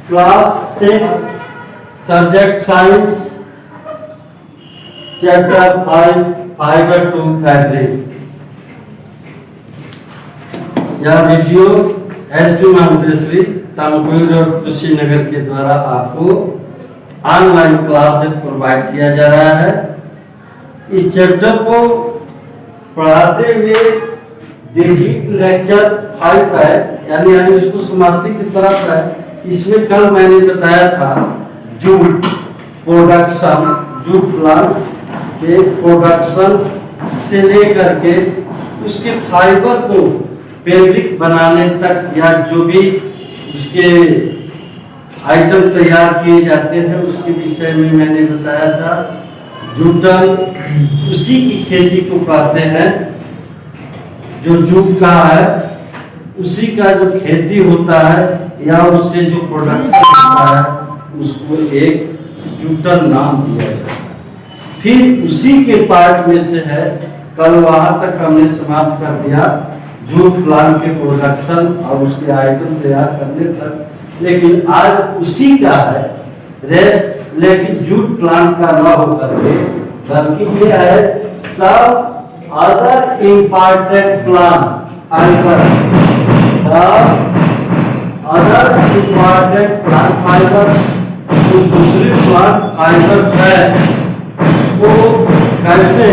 Class 6 subject science chapter 5 fibre to fabric. यह video SP माउंटेश्वरी तामकुर और कुशीनगर के द्वारा आपको ऑनलाइन क्लास प्रोवाइड किया जा रहा है। इस चैप्टर को पढ़ाते हुए देखिए लेक्चर 5 है, यानी हम इसको समाप्ति की तरफ है। इसमें कल मैंने बताया था जूट प्रोडक्शन, जूट प्लांट के प्रोडक्शन से लेकर के उसके फाइबर को फैब्रिक बनाने तक या जो भी उसके आइटम तैयार किए जाते हैं उसके विषय में मैंने बताया था। जूटन उसी की खेती को कहते हैं, जो जूट का है उसी का जो खेती होता है या उससे जो प्रोडक्शन होता है उसको एक जूटन नाम दिया जाता है। फिर उसी के पार्ट में से है, कल वहां तक हमने समाप्त कर दिया जूट प्लांट के प्रोडक्शन और उसके आइटम तैयार करने तक। लेकिन आज उसी का है लेकिन जूट प्लांट का न होकर के बल्कि ये है सब other important plant fiber, other important plant fibers, जो दूसरे plant fibers है उसको कैसे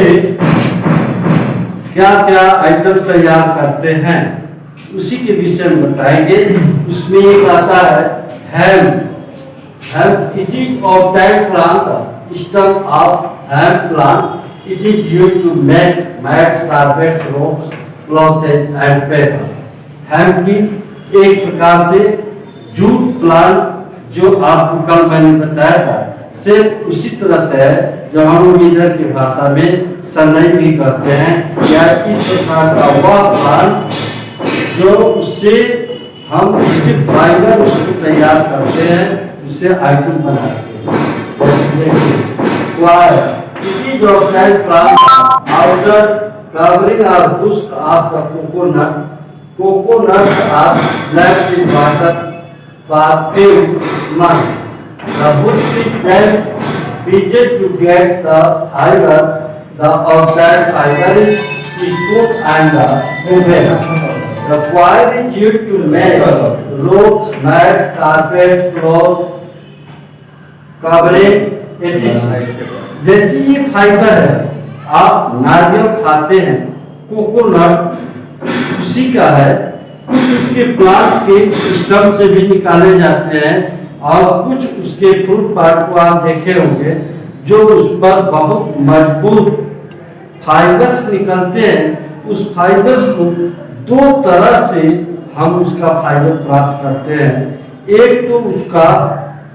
क्या क्या आइटम तैयार करते हैं उसी के विषय में बताएंगे। उसमें एक आता है hemp. It is obtained from the stem of hemp plant. It is used to make mats, carpets, ropes, clothes and paper. Hemp की एक प्रकार से जूट प्लांट जो आपको कल मैंने बताया था सिर्फ उसी तरह से है जो हम इधर की भाषा में सनई भी कहते हैं, या इस प्रकार का वह प्लांट जो उससे हम उसके फाइबर उसको तैयार करते हैं, उससे आइटम बनाते हैं। It is obtained from outer covering or husk of the coconut. Coconuts are left in water for few months. The husk is then beaten to get the fiber. The obtained fiber is spun and woven. The coir is used to make ropes, mats, carpets, clothes, covering, etc. जैसे ये fibre है, आप नारियल खाते हैं, coconut उसी का है। कुछ उसके प्लांट के स्टम से भी निकाले जाते हैं और कुछ उसके फ्रूट पार्ट को आप देखे होंगे जो उस पर बहुत मजबूत फाइबर्स निकलते हैं। उस फाइबर्स को दो तरह से हम उसका फाइबर प्राप्त करते हैं। एक तो उसका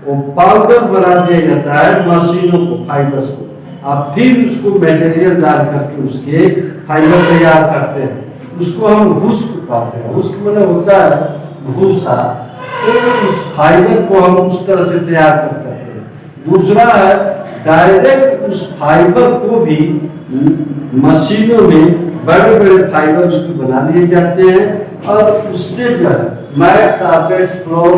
वो पाउडर बना दिया जाता है मशीनों को, फाइबर्स को, और फिर उसको मटेरियल डाल करके उसके फाइबर तैयार करते हैं। उसको हम हुस्क कहते हैं। हुस्क मतलब होता है भूसा। तो उस फाइबर को हम उस तरह से तैयार करते हैं। दूसरा है डायरेक्ट उस फाइबर को भी मशीनों में बड़े बड़े फाइबर उसको बना लिए जाते हैं और उससे जो है मैट्स, कारपेट्स, फ्लोर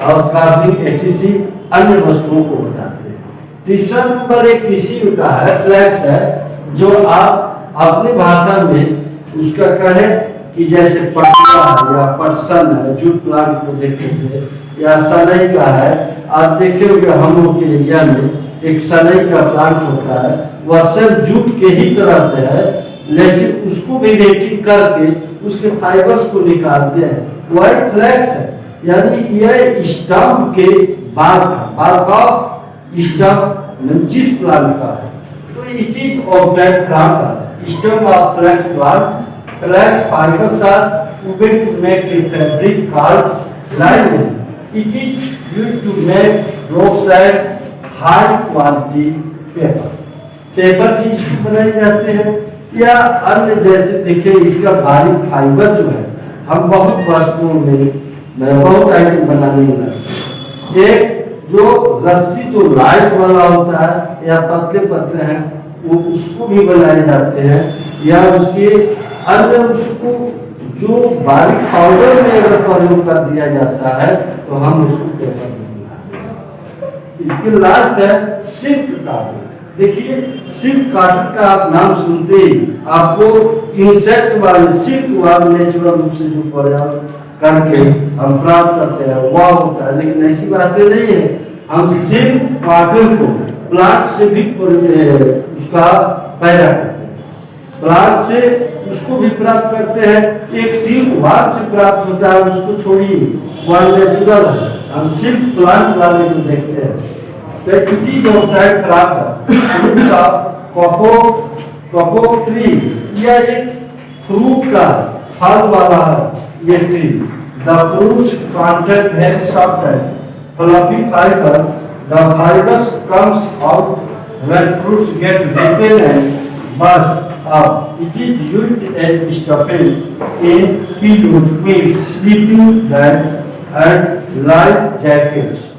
और कार्विंग एटीसी अन्य वस्तुओं को बताते हैं। तीसरा नंबर एक किसी का है फ्लैक्स है, जो आप अपनी भाषा में उसका कहें कि जैसे पटुआ है या पटसन है, जूट प्लांट को देखे थे, या सनई का है। आप देखे होंगे हम लोग के एरिया में एक सनई का प्लांट होता है, वह सिर्फ जूट के ही तरह से है लेकिन उसको भी रेटिंग करके उसके फाइबर्स को निकालते हैं। वही फ्लैक्स है, यानी यह स्टम्प के बार्क ऑफ स्टम्प जिस प्लांट का है। तो it is obtained from stump of flax plant. Flax fibres are woven to make a fabric called linen. It is used to make ropes and high quality paper. Paper की इसको बनाए जाते हैं या अन्य जैसे देखें इसका भारी फाइबर जो है हम बहुत वस्तुओं में बहुत आइटम बनाने में लगते हैं। एक जो रस्सी जो लाइट वाला होता है या पतले पतले हैं वो उसको भी बनाए जाते हैं, या उसके अन्य उसको जो बारीक पाउडर में अगर प्रयोग कर दिया जाता है तो हम उसको पेपर नहीं बनाते। इसके लास्ट है सिल्क कॉटन। देखिए सिल्क कॉटन का आप नाम सुनते ही आपको इंसेक्ट वाले सिल्क वाले नेचुरल रूप से जो पर्यावरण करके हम प्राप्त करते हैं वह होता है, लेकिन ऐसी बातें नहीं है। हम सिल्क कॉटन को प्लांट से भी उसका पैदा करते हैं, प्लांट से उसको भी प्राप्त करते हैं। एक सिल्क वार्म से प्राप्त होता है, उसको छोड़िए वह नेचुरल है, हम सिल्क प्लांट वाले को देखते हैं। The it of that crop cocoa tree, यह एक फ्रूट का फल वाला है ये tree. The fruits contain very soft and fluffy fiber. The fibers comes out when fruits get ripened and burst up. It is used as stuffing in pillows, quilts, sleeping bags and life jackets.